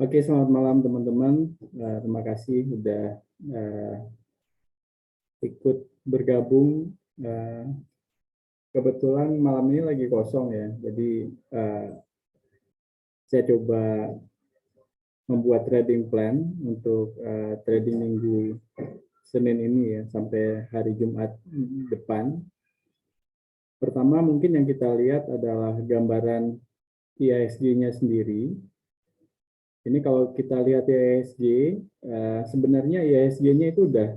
Oke, selamat malam teman-teman. Terima kasih sudah ikut bergabung. Kebetulan malam ini lagi kosong ya, jadi saya coba membuat trading plan untuk trading minggu Senin ini ya, sampai hari Jumat depan. Pertama mungkin yang kita lihat adalah gambaran IHSG-nya sendiri. Ini kalau kita lihat IHSG, sebenarnya IHSG-nya itu udah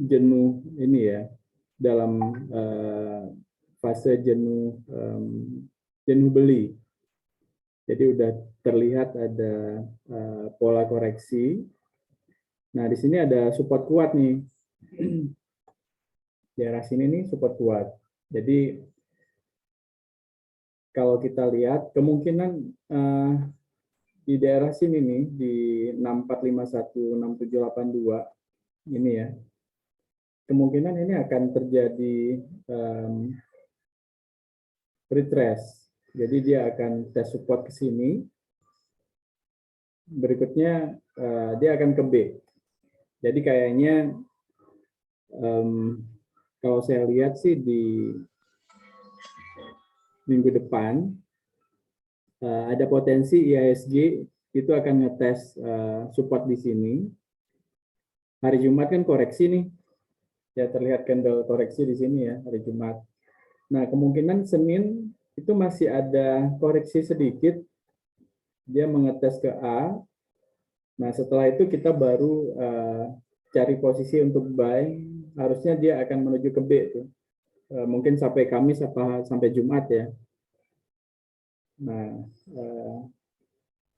jenuh ini ya, dalam fase jenuh beli. Jadi udah terlihat ada pola koreksi. Nah, di sini ada support kuat nih. Di arah sini nih support kuat. Jadi kalau kita lihat kemungkinan di daerah sini nih di 6451 6782 ini ya. Kemungkinan ini akan terjadi retrace. Jadi dia akan tes support ke sini. Berikutnya dia akan ke B. Jadi kayaknya kalau saya lihat sih di minggu depan ada potensi IHSG itu akan ngetes support di sini. Hari Jumat kan koreksi nih. Ya terlihat candle koreksi di sini ya hari Jumat. Nah, kemungkinan Senin itu masih ada koreksi sedikit. Dia mengetes ke A. Nah, setelah itu kita baru cari posisi untuk buy. Harusnya dia akan menuju ke B tuh. Mungkin sampai Kamis sampai Jumat ya. Nah,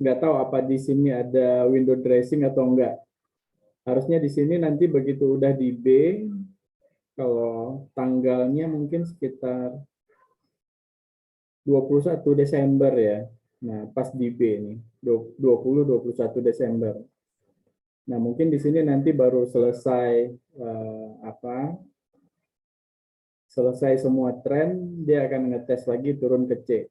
nggak tahu apa di sini ada window dressing atau enggak. Harusnya di sini nanti begitu udah di B, kalau tanggalnya mungkin sekitar 21 Desember ya. Nah, pas di B nih, 20-21 Desember. Nah, mungkin di sini nanti baru selesai selesai semua tren, dia akan ngetes lagi turun ke C.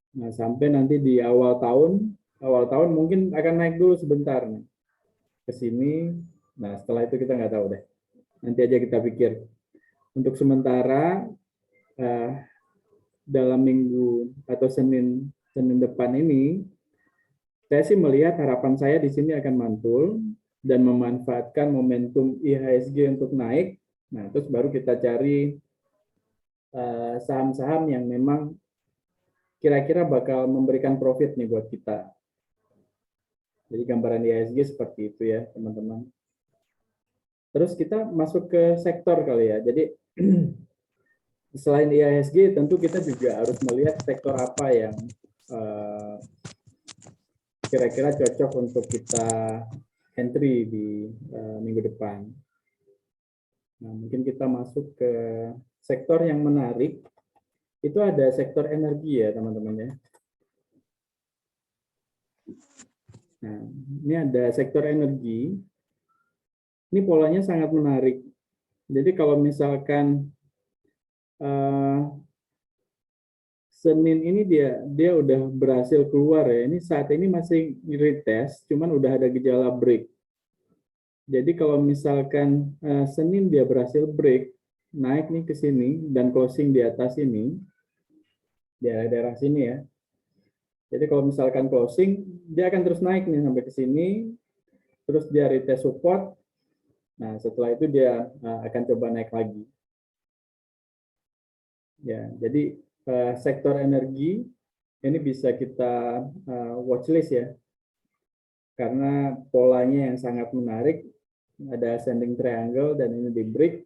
Nah, sampai nanti di awal tahun mungkin akan naik dulu sebentar nih ke sini. Nah, setelah itu kita nggak tahu deh. Nanti aja kita pikir. Untuk sementara dalam minggu atau Senin depan ini, saya sih melihat harapan saya di sini akan mantul dan memanfaatkan momentum IHSG untuk naik. Nah, terus baru kita cari saham-saham yang memang kira-kira bakal memberikan profit nih buat kita. Jadi gambaran IHSG seperti itu ya, teman-teman. Terus kita masuk ke sektor kali ya. Jadi selain IHSG, tentu kita juga harus melihat sektor apa yang kira-kira cocok untuk kita entry di minggu depan. Nah, mungkin kita masuk ke sektor yang menarik. Itu ada sektor energi ya, teman-teman ya. Nah, ini ada sektor energi. Ini polanya sangat menarik. Jadi kalau misalkan Senin ini dia udah berhasil keluar ya. Ini saat ini masih retest, cuman udah ada gejala break. Jadi kalau misalkan Senin dia berhasil break, naik nih ke sini dan closing di atas ini, di daerah sini ya. Jadi kalau misalkan closing, dia akan terus naik nih sampai ke sini, terus dia retest support. Nah, setelah itu dia akan coba naik lagi. Ya, jadi sektor energi ini bisa kita watchlist ya, karena polanya yang sangat menarik, ada ascending triangle dan ini di break.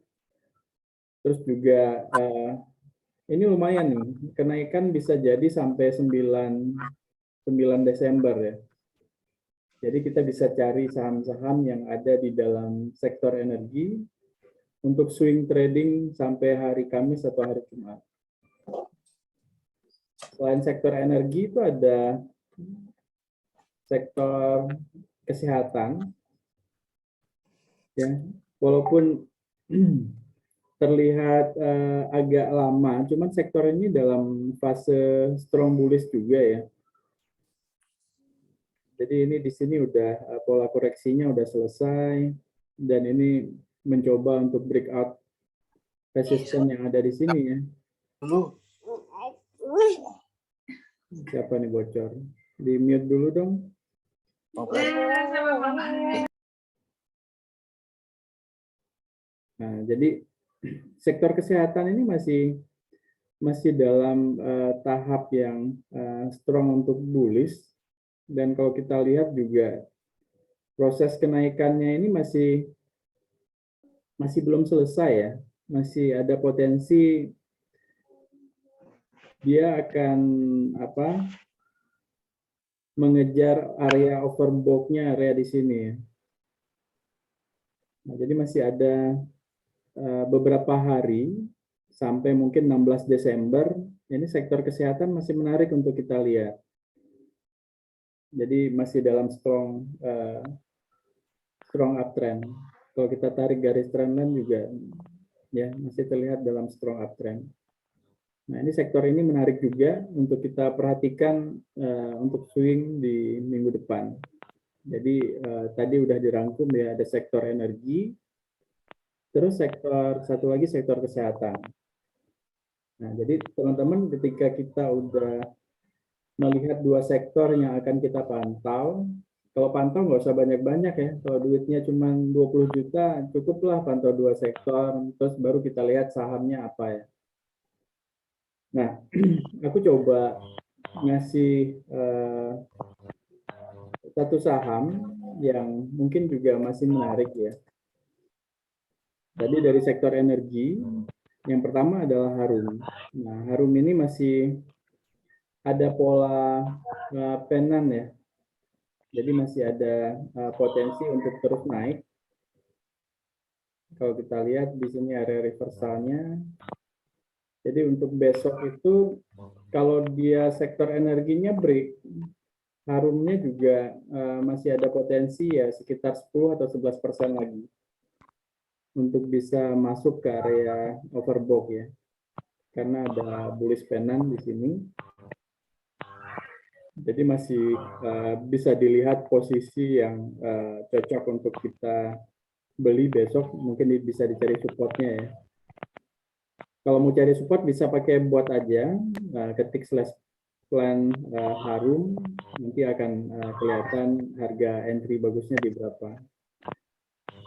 Terus juga ini lumayan nih, kenaikan bisa jadi sampai 9 Desember ya. Jadi kita bisa cari saham-saham yang ada di dalam sektor energi untuk swing trading sampai hari Kamis atau hari Jumat. Selain sektor energi itu ada sektor kesehatan, ya, walaupun terlihat agak lama, cuman sektor ini dalam fase strong bullish juga ya. Jadi ini di sini udah pola koreksinya udah selesai, dan ini mencoba untuk breakout resisten yang ada di sini ya. Siapa nih bocor? Di mute dulu dong. Nah, jadi sektor kesehatan ini masih dalam tahap yang strong untuk bullish, dan kalau kita lihat juga proses kenaikannya ini masih belum selesai ya, masih ada potensi dia akan mengejar area overbought-nya, area di sini ya. Nah, jadi masih ada beberapa hari sampai mungkin 16 Desember, ini sektor kesehatan masih menarik untuk kita lihat. Jadi masih dalam strong uptrend. Kalau kita tarik garis trendline juga ya masih terlihat dalam strong uptrend. Nah, ini sektor ini menarik juga untuk kita perhatikan untuk swing di minggu depan. Jadi tadi udah dirangkum ya, ada sektor energi, terus satu lagi sektor kesehatan. Nah, jadi teman-teman ketika kita udah melihat dua sektor yang akan kita pantau, kalau pantau nggak usah banyak-banyak ya, kalau duitnya cuma 20 juta, cukuplah pantau dua sektor, terus baru kita lihat sahamnya apa ya. Nah, aku coba ngasih satu saham yang mungkin juga masih menarik ya. Tadi dari sektor energi, yang pertama adalah Harum. Nah, Harum ini masih ada pola penan ya. Jadi masih ada potensi untuk terus naik. Kalau kita lihat di sini area reversalnya. Jadi untuk besok itu kalau dia sektor energinya break, Harumnya juga masih ada potensi ya sekitar 10 atau 11% lagi untuk bisa masuk ke area overbought ya. Karena ada bullish penan di sini. Jadi masih bisa dilihat posisi yang cocok untuk kita beli besok, mungkin bisa dicari supportnya ya. Kalau mau cari support bisa pakai bot aja, ketik /plan Harum, nanti akan kelihatan harga entry bagusnya di berapa.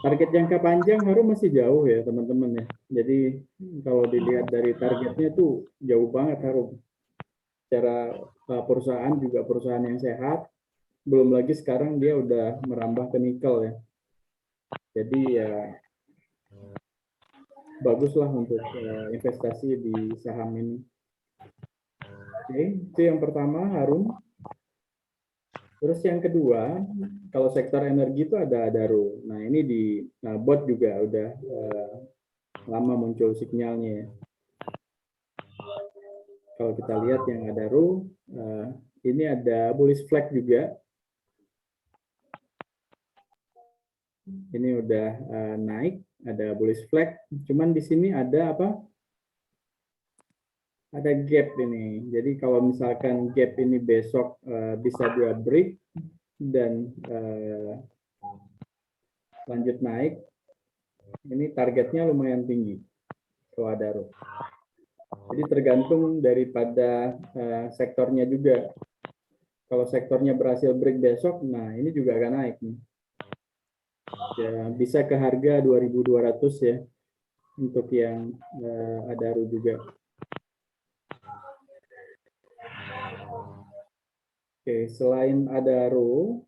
Target jangka panjang Harum masih jauh ya teman-teman ya. Jadi kalau dilihat dari targetnya tuh jauh banget Harum. Secara perusahaan juga perusahaan yang sehat, belum lagi sekarang dia udah merambah ke nikel ya. Jadi ya baguslah untuk investasi di saham ini. Oke, itu yang pertama Harum. Terus yang kedua, kalau sektor energi itu ada Adaro. Nah ini di bot juga udah lama muncul sinyalnya ya. Kalau kita lihat yang Adaro, ini ada bullish flag juga. Ini udah naik, ada bullish flag. Cuman di sini ada apa? Ada gap ini. Jadi kalau misalkan gap ini besok bisa dia break dan lanjut naik, ini targetnya lumayan tinggi kalau Adaro. Jadi tergantung daripada sektornya juga. Kalau sektornya berhasil break besok, nah ini juga akan naik nih. Ya, bisa ke harga 2.200 ya untuk yang Adaro juga. Oke, selain Adaro,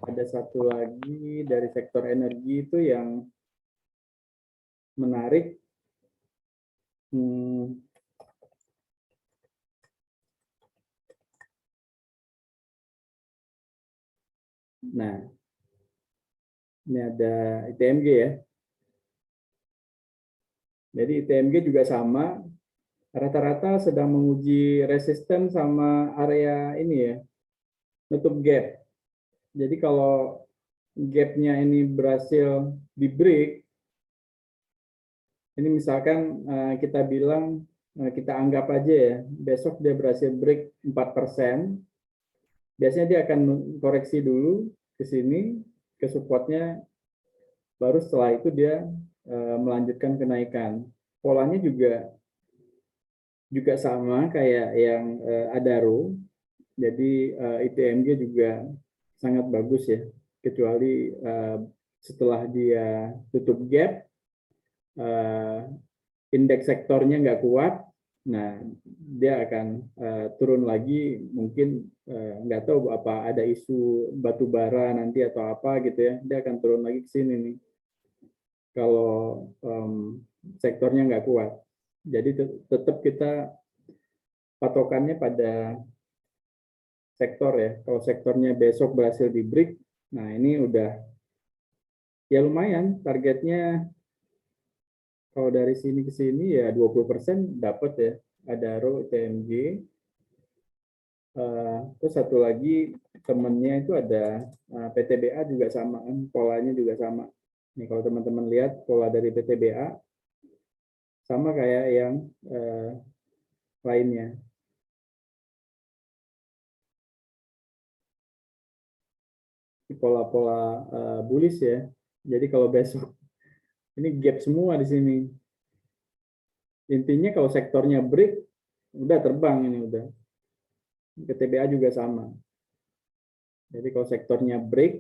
ada satu lagi dari sektor energi itu yang menarik. Nah, ini ada ITMG ya. Jadi ITMG juga sama, rata-rata sedang menguji resisten sama area ini ya, nutup gap. Jadi kalau gapnya ini berhasil di break, ini misalkan kita bilang kita anggap aja ya, besok dia berhasil break 4%, biasanya dia akan koreksi dulu ke sini, ke supportnya, baru setelah itu dia melanjutkan kenaikan. Polanya juga sama kayak yang Adaro, jadi ITMG juga sangat bagus ya, kecuali setelah dia tutup gap, indeks sektornya nggak kuat, nah dia akan turun lagi, mungkin nggak tahu apa ada isu batu bara nanti atau apa gitu ya, dia akan turun lagi ke sini nih kalau sektornya nggak kuat. Jadi tetap kita patokannya pada sektor ya. Kalau sektornya besok berhasil di break, nah ini udah ya lumayan, targetnya kalau dari sini ke sini ya 20% dapat ya, Adaro, TMG. Terus satu lagi temennya itu ada PTBA juga sama, polanya juga sama. Nih kalau teman-teman lihat pola dari PTBA sama kayak yang lainnya. Pola-pola bullish ya. Jadi kalau besok ini gap semua di sini. Intinya kalau sektornya break, udah terbang ini udah. PTBA juga sama. Jadi kalau sektornya break,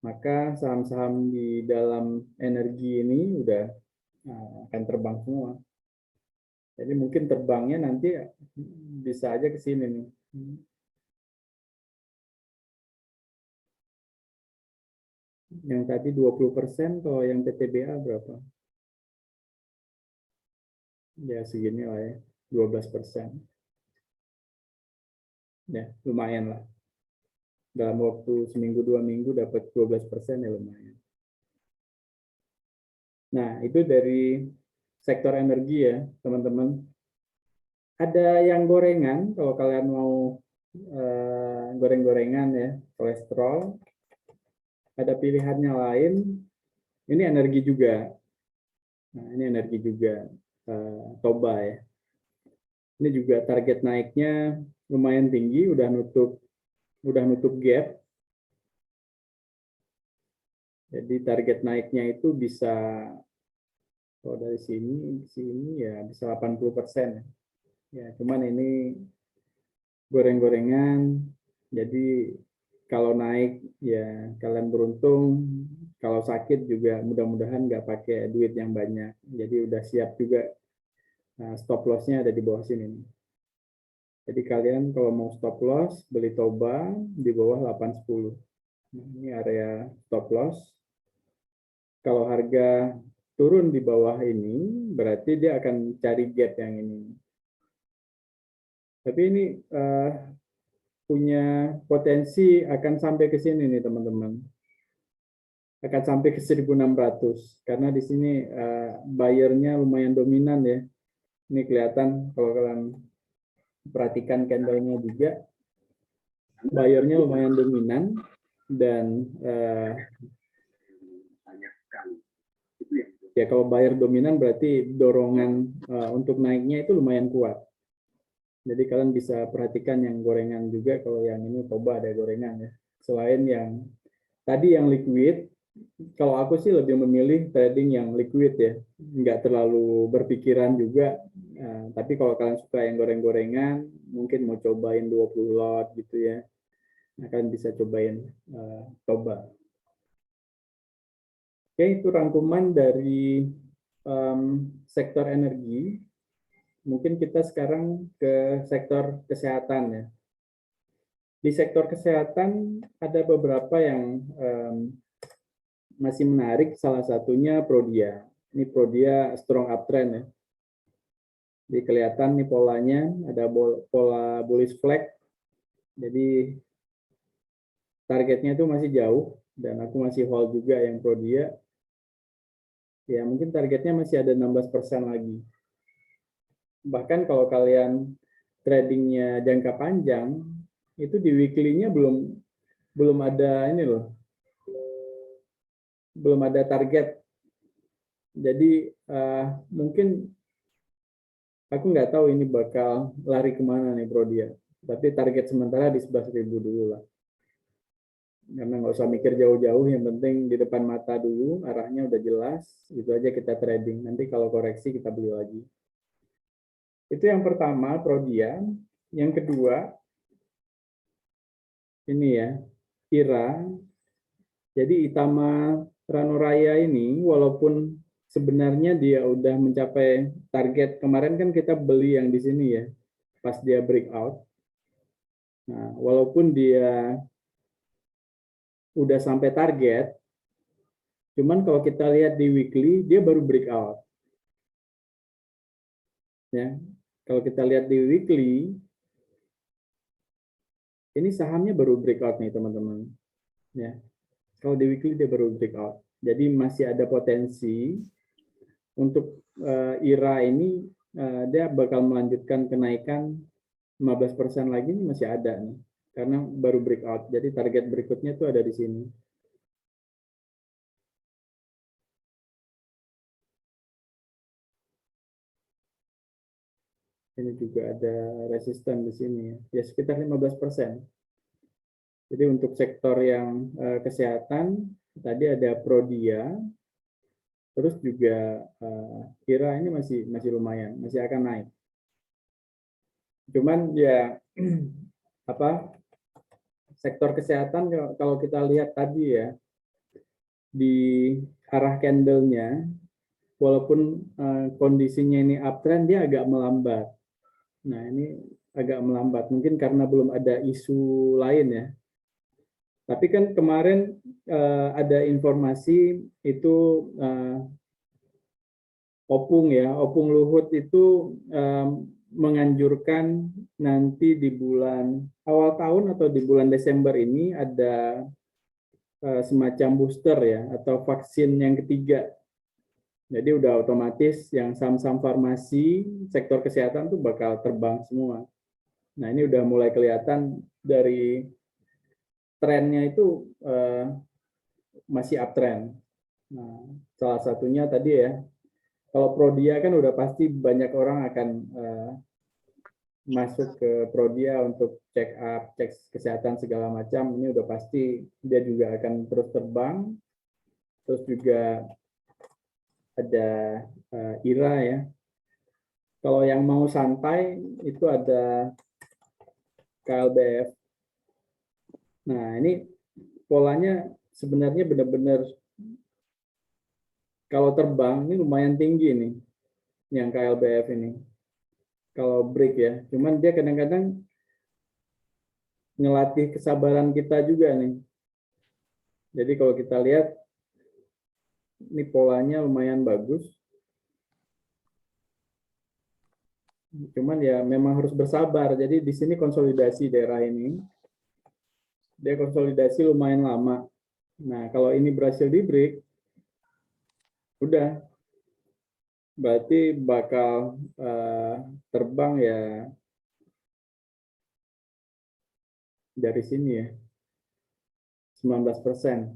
maka saham-saham di dalam energi ini udah akan terbang semua. Jadi mungkin terbangnya nanti bisa aja ke sini nih. Yang tadi 20%, kalau yang PTBA berapa? Ya segini lah ya, 12%. Ya lumayan lah. Dalam waktu seminggu 2 minggu dapat 12% ya lumayan. Nah itu dari sektor energi ya teman-teman. Ada yang gorengan, kalau kalian mau goreng-gorengan ya, kolesterol. Ada pilihannya lain, ini energi juga. Nah, ini energi juga, Toba ya. Ini juga target naiknya lumayan tinggi, udah nutup gap. Jadi target naiknya itu bisa, kalau dari sini ya bisa 80%. Ya, cuman ini goreng-gorengan, jadi kalau naik ya kalian beruntung, kalau sakit juga mudah-mudahan nggak pakai duit yang banyak. Jadi udah siap juga, stop loss-nya ada di bawah sini. Jadi kalian kalau mau stop loss, beli Toba di bawah 810. Nah, ini area stop loss. Kalau harga turun di bawah ini, berarti dia akan cari gap yang ini. Tapi ini punya potensi akan sampai ke sini nih teman-teman. Akan sampai ke 1600 karena di sini buyer-nya lumayan dominan ya. Ini kelihatan kalau kalian perhatikan candle-nya juga, buyer-nya lumayan dominan dan ya kalau buyer dominan berarti dorongan untuk naiknya itu lumayan kuat. Jadi kalian bisa perhatikan yang gorengan juga, kalau yang ini coba ada gorengan ya. Selain yang tadi yang liquid, kalau aku sih lebih memilih trading yang liquid ya, nggak terlalu berpikiran juga. Tapi kalau kalian suka yang goreng-gorengan, mungkin mau cobain 20 lot gitu ya, kalian bisa cobain coba. Oke, itu rangkuman dari sektor energi. Mungkin kita sekarang ke sektor kesehatan ya. Di sektor kesehatan ada beberapa yang masih menarik, salah satunya Prodia. Ini Prodia strong uptrend ya. Jadi kelihatan nih polanya, ada pola bullish flag. Jadi targetnya itu masih jauh dan aku masih hold juga yang Prodia. Ya mungkin targetnya masih ada 16% lagi. Bahkan kalau kalian tradingnya jangka panjang, itu di weekly-nya belum ada ini loh, belum ada target. Jadi mungkin Aku nggak tahu ini bakal lari kemana nih Prodia. Tapi target sementara di 11.000 dulu lah. Karena nggak usah mikir jauh-jauh, yang penting di depan mata dulu, arahnya udah jelas, itu aja kita trading. Nanti kalau koreksi kita beli lagi. Itu yang pertama, Prodia. Yang kedua, ini ya, IRA. Jadi Itama Ranuraya ini, walaupun sebenarnya dia udah mencapai target, kemarin kan kita beli yang di sini ya, pas dia breakout. Nah, walaupun dia udah sampai target, cuman kalau kita lihat di weekly, dia baru breakout. Ya, kalau kita lihat di weekly, ini sahamnya baru breakout nih teman-teman. Ya, kalau di weekly dia baru breakout. Jadi masih ada potensi untuk IRA ini dia bakal melanjutkan kenaikan 15% lagi, ini masih ada nih. Karena baru breakout. Jadi target berikutnya itu ada di sini. Ini juga ada resisten di sini ya, sekitar 15%. Jadi untuk sektor yang kesehatan tadi ada Prodia, terus juga IRA ini masih lumayan, masih akan naik. Cuman ya apa, sektor kesehatan kalau kita lihat tadi ya, di arah candle-nya, walaupun kondisinya ini uptrend, dia agak melambat. Nah ini agak melambat, mungkin karena belum ada isu lain ya. Tapi kan kemarin ada informasi itu Opung ya, Opung Luhut itu menganjurkan nanti di bulan awal tahun atau di bulan Desember ini ada semacam booster ya, atau vaksin yang ketiga. Jadi udah otomatis yang saham-saham farmasi, sektor kesehatan tuh bakal terbang semua. Nah ini udah mulai kelihatan dari trennya itu masih uptrend. Nah, salah satunya tadi ya, kalau Prodia kan udah pasti banyak orang akan masuk ke Prodia untuk check up, cek kesehatan segala macam. Ini udah pasti dia juga akan terus terbang. Terus juga ada IRA ya. Kalau yang mau santai itu ada KLBF. Nah ini polanya sebenarnya benar-benar kalau terbang ini lumayan tinggi nih, yang KLBF ini. Kalau break ya, cuman dia kadang-kadang ngelatih kesabaran kita juga nih. Jadi kalau kita lihat, ini polanya lumayan bagus. Cuman ya memang harus bersabar. Jadi di sini konsolidasi daerah ini, dia konsolidasi lumayan lama. Nah kalau ini berhasil di break, udah berarti bakal terbang ya dari sini ya, 19%.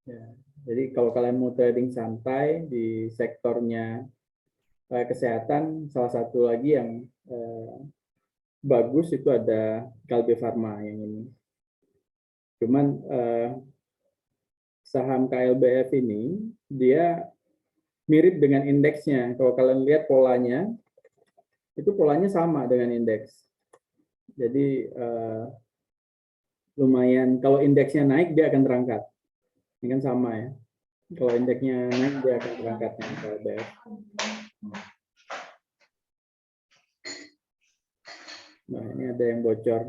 Ya, jadi kalau kalian mau trading santai di sektornya kesehatan, salah satu lagi yang bagus itu ada Kalbe Farma yang ini. Cuman saham KLBF ini dia mirip dengan indeksnya. Kalau kalian lihat polanya, itu polanya sama dengan indeks. Jadi lumayan, kalau indeksnya naik dia akan terangkat. Ini kan sama ya. Kalau indeksnya naik dia akan terangkat dengan KLBF. Nah ini ada yang bocor.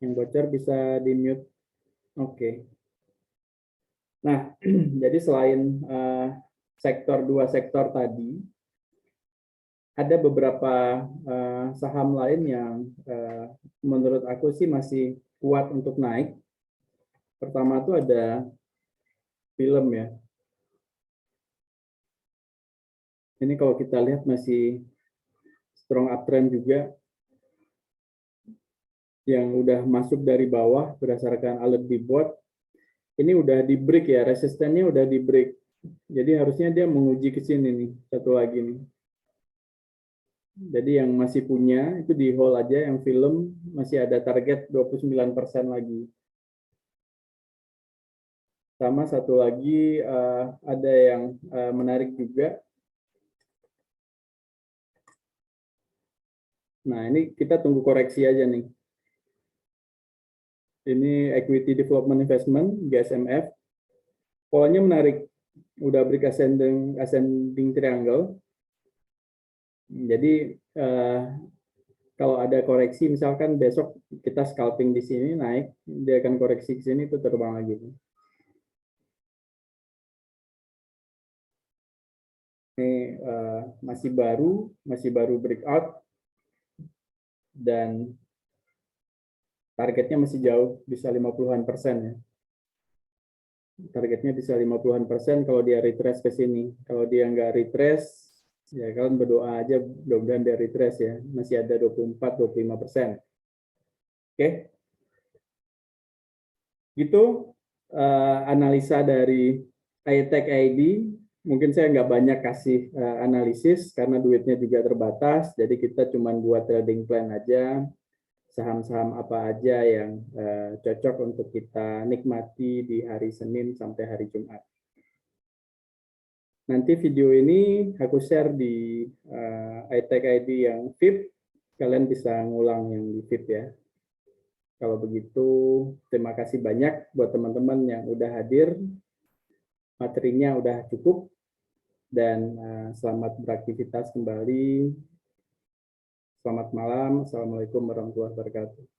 Yang bocor bisa di mute. Oke. Nah, jadi selain dua sektor tadi, ada beberapa saham lain yang menurut aku sih masih kuat untuk naik. Pertama itu ada film ya. Ini kalau kita lihat masih strong uptrend juga, yang udah masuk dari bawah berdasarkan alert di board. Ini udah di break ya, resistennya udah di break. Jadi harusnya dia menguji ke sini nih, satu lagi nih. Jadi yang masih punya itu di hold aja, yang film masih ada target 29% lagi. Sama satu lagi ada yang menarik juga. Nah, ini kita tunggu koreksi aja nih. Ini Equity Development Investment, GSMF. Polanya menarik. Udah break ascending triangle. Jadi kalau ada koreksi, misalkan besok kita scalping di sini naik, dia akan koreksi ke sini itu terbang lagi. Ini masih baru breakout dan targetnya masih jauh, bisa 50-an% ya. Targetnya bisa 50-an% kalau dia retrace ke sini. Kalau dia nggak retrace, ya kalian berdoa aja mudah-mudahan dia retrace ya. Masih ada 24-25%. Oke. Gitu analisa dari iTech ID. Mungkin saya nggak banyak kasih analisis karena duitnya juga terbatas, jadi kita cuma buat trading plan aja, saham-saham apa aja yang cocok untuk kita nikmati di hari Senin sampai hari Jumat. Nanti video ini aku share di iTech ID yang VIP, kalian bisa ngulang yang di VIP ya. Kalau begitu, terima kasih banyak buat teman-teman yang udah hadir, materinya udah cukup, dan selamat beraktivitas kembali. Selamat malam. Assalamualaikum warahmatullahi wabarakatuh.